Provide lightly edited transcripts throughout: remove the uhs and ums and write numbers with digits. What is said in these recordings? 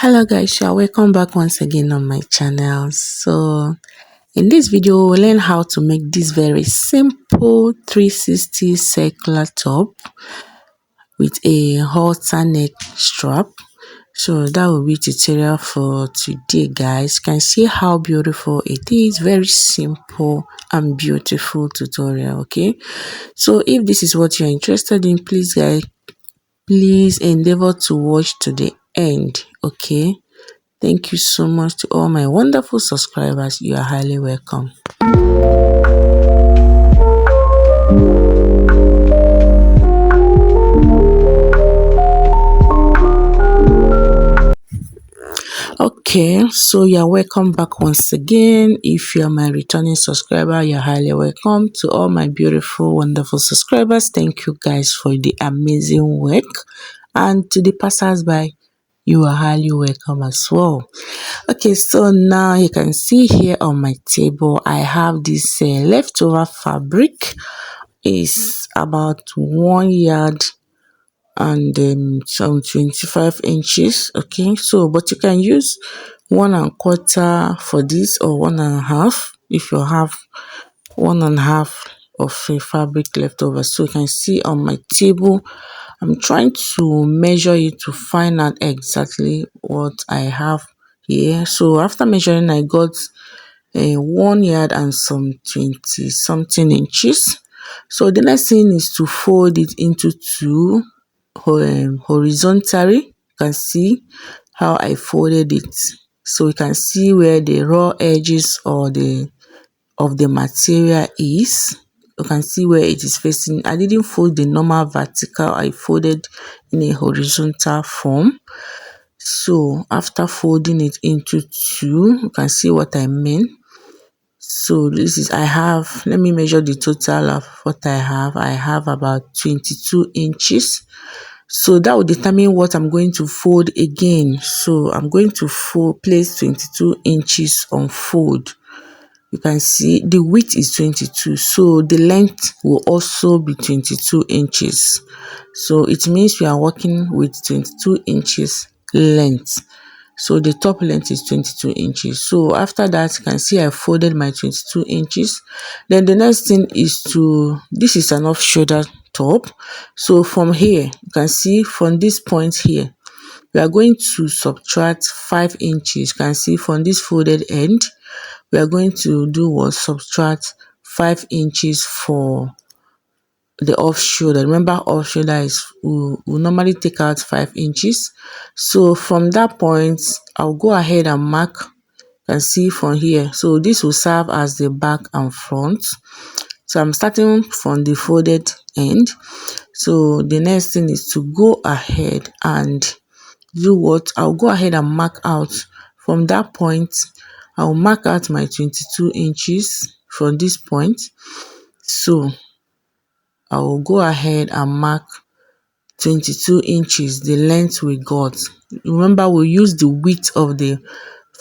Hello guys, welcome back once again on my channel. So in this video we'll learn how to make this very simple 360 circular top with a halter neck strap. So that will be tutorial for today guys. You can see how beautiful it is. Very simple and beautiful tutorial. Okay, so if this is what you're interested in, please guys, please endeavor to watch to the end. Okay, thank you so much to all my wonderful subscribers. You are highly welcome. Okay, so you're welcome back once again. If you're my returning subscriber, you're highly welcome. To all my beautiful, wonderful subscribers, thank you guys for the amazing work. And to the passers-by, you are highly welcome as well. Okay, so now you can see here on my table I have this leftover fabric. Is about 1 yard and some 25 inches. Okay, so but you can use 1¼ for this, or 1½ if you have 1½ of a fabric left over. So you can see on my table I'm trying to measure it to find out exactly what I have here. So after measuring, I got 1 yard and some 20 something inches. So the next thing is to fold it into two horizontally. You can see how I folded it. So you can see where the raw edges or the material is. You can see where it is facing. I didn't fold the normal vertical, I folded in a horizontal form. So after folding it into two, you can see what I mean. So this is, I have, let me measure the total of what I have. I have about 22 inches. So that will determine what I'm going to fold again. So I'm going to place 22 inches on fold. You can see the width is 22, so the length will also be 22 inches. So it means we are working with 22 inches length. So the top length is 22 inches. So after that, you can see I folded my 22 inches. Then the next thing is this is an off shoulder top. So from here, you can see from this point here, we are going to subtract 5 inches. You can see from this folded end, we are going to do was subtract 5 inches for the off shoulder. Remember, off shoulder is we normally take out 5 inches. So from that point, I'll go ahead and mark. You can see from here. So this will serve as the back and front. So I'm starting from the folded end. So the next thing is to go ahead and do what? I'll go ahead and mark out from that point. I'll mark out my 22 inches from this point. So I will go ahead and mark 22 inches, the length we got. Remember, we use the width of the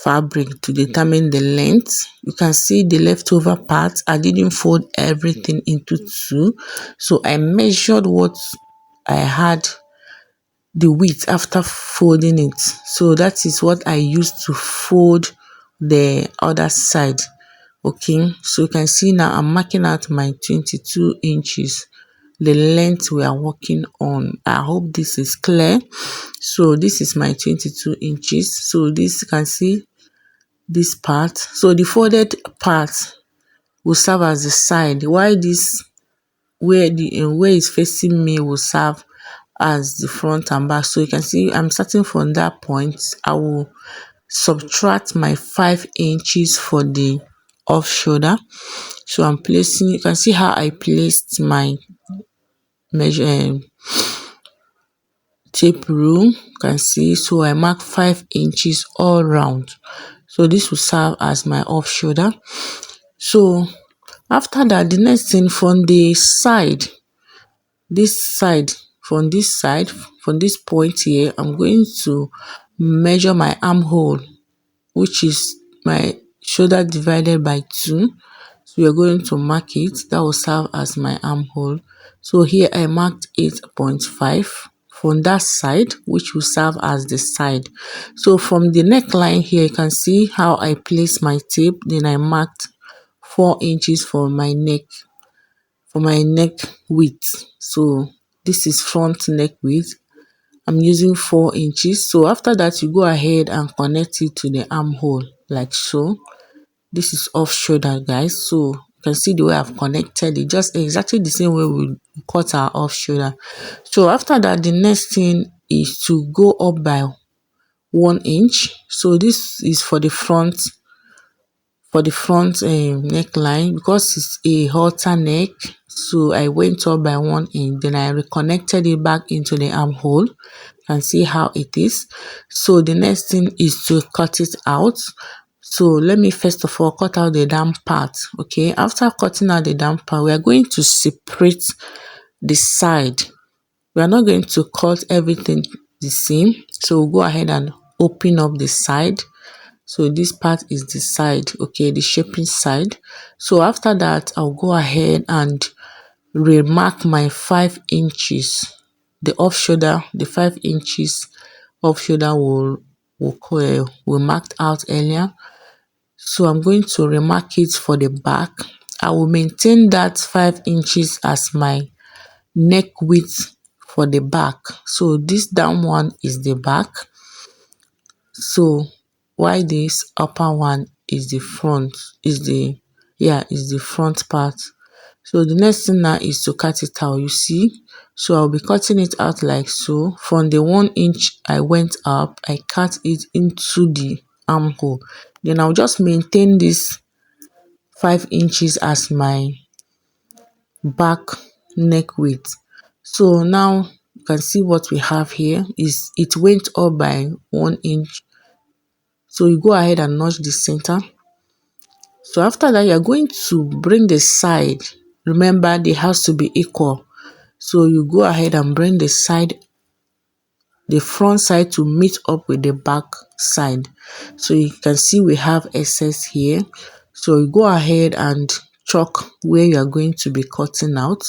fabric to determine the length. You can see the leftover part. I didn't fold everything into two. So I measured what I had the width after folding it. So that is what I used to fold the other side. Okay, so you can see now I'm marking out my 22 inches, the length we are working on. I hope this is clear. So this is my 22 inches. So this, you can see this part. So the folded part will serve as the side, while this where is facing me will serve as the front and back. So you can see I'm starting from that point. I will subtract my 5 inches for the off shoulder. So I'm placing, you can see how I placed my measure tape rule. You can see, so I mark 5 inches all round. So this will serve as my off shoulder. So after that, the next thing from the side, from this point here, I'm going to measure my armhole, which is my shoulder divided by 2. So we are going to mark it. That will serve as my armhole. So here I marked 8.5 from that side, which will serve as the side. So from the neckline here, you can see how I place my tape. Then I marked 4 inches for my neck width. So this is front neck width. I'm using 4 inches. So after that, you go ahead and connect it to the armhole like so. This is off shoulder, guys. So you can see the way I've connected it, just exactly the same way we cut our off shoulder. So after that, the next thing is to go up by 1 inch. So this is for the front neckline, because it's a halter neck. So I went up by 1 inch, then I reconnected it back into the armhole. And see how it is. So the next thing is to cut it out. So let me first of all cut out the down part. Okay, after cutting out the down part, we are going to separate the side. We are not going to cut everything the same. So we'll go ahead and open up the side. So this part is the side, okay, the shaping side. So after that, I'll go ahead and remark my 5 inches. The off shoulder, the 5 inches off shoulder will marked out earlier. So I'm going to remark it for the back. I will maintain that 5 inches as my neck width for the back. So this down one is the back. So while this upper one is the front, is the front part. So the next thing now is to cut it out, you see. So I'll be cutting it out like so. From the 1 inch I went up, I cut it into the armhole. Then I'll just maintain this 5 inches as my back neck width. So now you can see what we have here is it went up by 1 inch. So you go ahead and notch the center. So after that, you're going to bring the side. Remember, they has to be equal. So you go ahead and bring the front side to meet up with the back side. So you can see we have excess here. So you go ahead and chalk where you are going to be cutting out.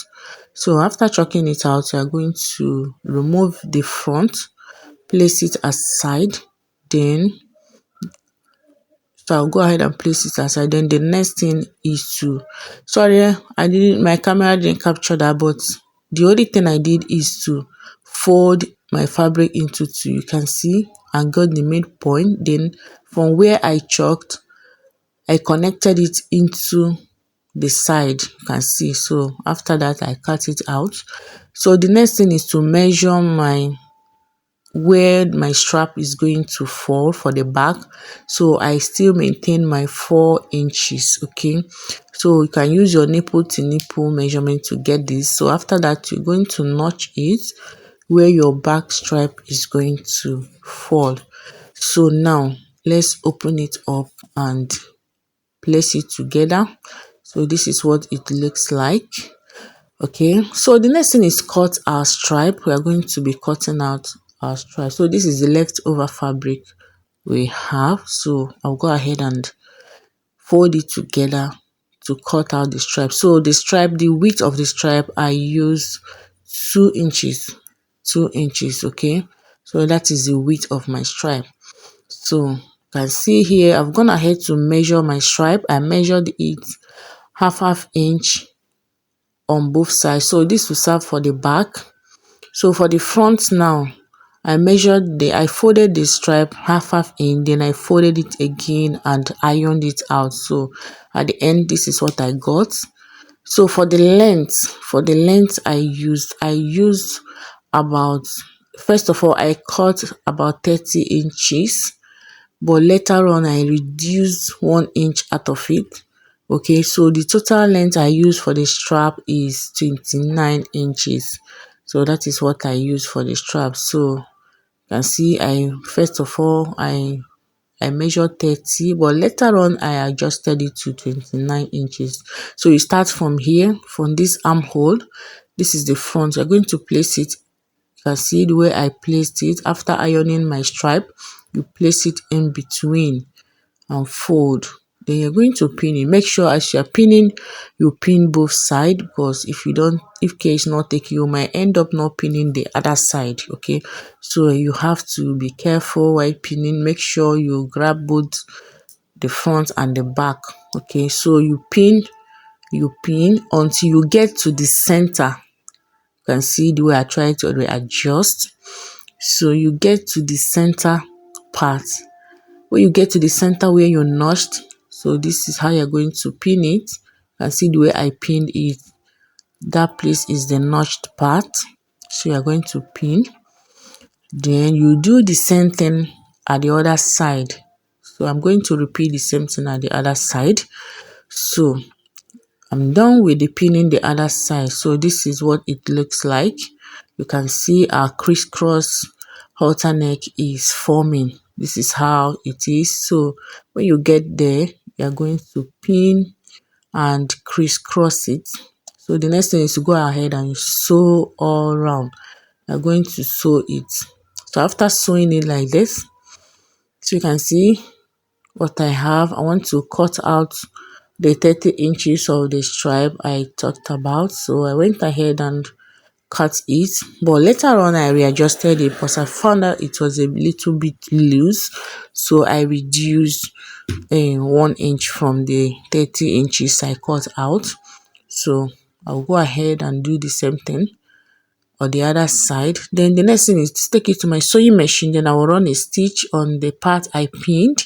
So after chalking it out, you are going to remove the front, place it aside, then so I'll go ahead and place it aside. Then the next thing is to, sorry, my camera didn't capture that, but the only thing I did is to fold my fabric into two. You can see I got the midpoint. Then from where I chalked, I connected it into the side. You can see. So after that, I cut it out. So the next thing is to measure where my strap is going to fall for the back. So I still maintain my 4 inches. Okay, so you can use your nipple to nipple measurement to get this. So after that, you're going to notch it where your back stripe is going to fall. So now let's open it up and place it together. So this is what it looks like. Okay, so the next thing is cut our stripe. We are going to be cutting out our stripe. So this is the leftover fabric we have. So I'll go ahead and fold it together to cut out the stripe. So the width of the stripe, I use 2 inches. 2 inches, okay. So that is the width of my stripe. So you can see here, I've gone ahead to measure my stripe. I measured it half inch on both sides. So this will serve for the back. So for the front now, I folded the stripe half inch, then I folded it again and ironed it out. So at the end, this is what I got. So for the length I used about, first of all, I cut about 30 inches, but later on I reduced 1 inch out of it. Okay, so the total length I use for the strap is 29 inches. So that is what I use for the strap. So you can see first of all I measured 30, but later on I adjusted it to 29 inches. So you start from here, from this armhole. This is the front. You're going to place it. You can see the way I placed it. After ironing my stripe, you place it in between and fold. then you're going to pin it. Make sure as you're pinning, you pin both sides, because if you don't, if care is not taken, you might end up not pinning the other side. Okay, so you have to be careful while pinning. Make sure you grab both the front and the back. Okay, so you pin until you get to the center. You can see the way I try to readjust. So you get to the center part. When you get to the center where you notched, so this is how you're going to pin it. You can see the way I pinned it. That place is the notched part. So you're going to pin. Then you do the same thing at the other side. So I'm going to repeat the same thing at the other side. So I'm done with the pinning the other side. So this is what it looks like. You can see our crisscross halter neck is forming. This is how it is. So when you get there, you're going to pin and crisscross it. So the next thing is to go ahead and sew all around. You're going to sew it. So after sewing it like this, so you can see what I have. I want to cut out the 30 inches of the stripe I talked about. So I went ahead and cut it, but later on I readjusted it because I found out it was a little bit loose. So I reduced 1 inch from the 30 inches I cut out. So I'll go ahead and do the same thing on the other side. Then the next thing is to take it to my sewing machine. Then I will run a stitch on the part I pinned.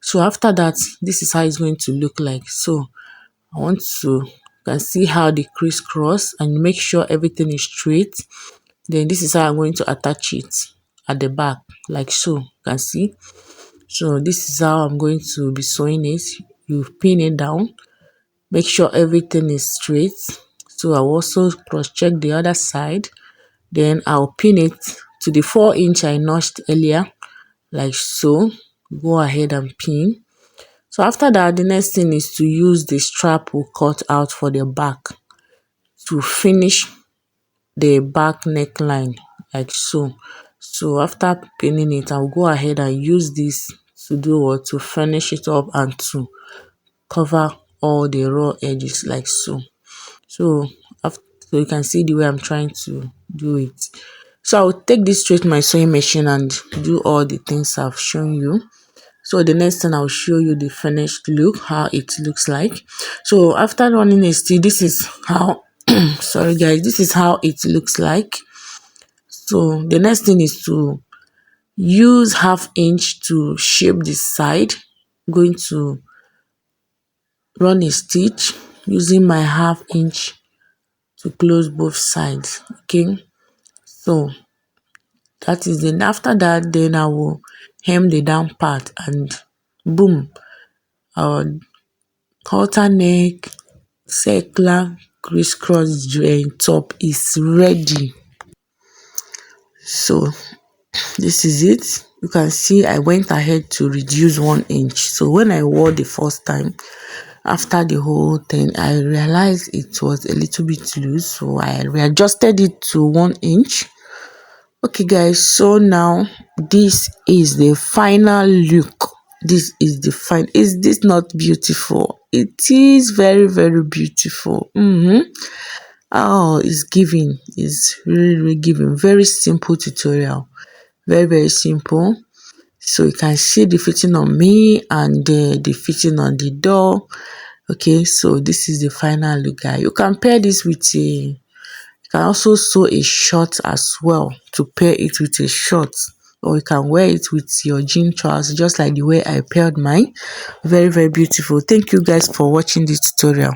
So after that, this is how it's going to look like. So I want to, you can see how the crisscross, and make sure everything is straight. Then this is how I'm going to attach it at the back, like so. You can see. So this is how I'm going to be sewing it. You pin it down, make sure everything is straight. So I'll also cross check the other side. Then I'll pin it to the 4 inch I notched earlier, like so. Go ahead and pin. So after that, the next thing is to use the strap we cut out for the back to finish the back neckline, like so. So after pinning it, I'll go ahead and use this to do what, to finish it up and to cover all the raw edges, like so. So after, so you can see the way I'm trying to do it. So I'll take this straight to my sewing machine and do all the things I've shown you. So the next thing I'll show you the finished look, how it looks like. So after running a stitch, this is how sorry guys, this is how it looks like. So the next thing is to use 1/2 inch to shape the side. I'm going to run a stitch using my 1/2 inch to close both sides. Okay, so that is, then after that, then I will hem the down part, and boom, our halter neck circular crisscross top is ready. So this is it. You can see I went ahead to reduce 1 inch. So when I wore the first time, after the whole thing, I realized it was a little bit loose, so I readjusted it to 1 inch. Okay guys, so now this is the final look. This is the final. Is this not beautiful? It is very, very beautiful. Oh, it's giving. It's really, really giving. Very simple tutorial. Very, very simple. So you can see the fitting on me and the fitting on the door. Okay, so this is the final look, guys. You can pair this with a, you can also sew a short as well to pair it with a short, or you can wear it with your jean trousers, just like the way I paired mine. Very, very beautiful. Thank you guys for watching this tutorial.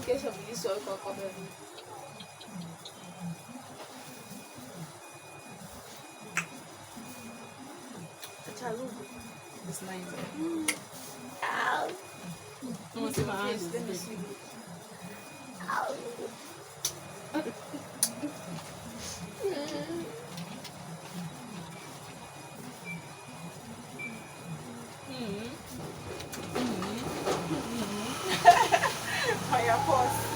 case of this soil cover. It's nice. Ow. Let me see. Ow. Fire force.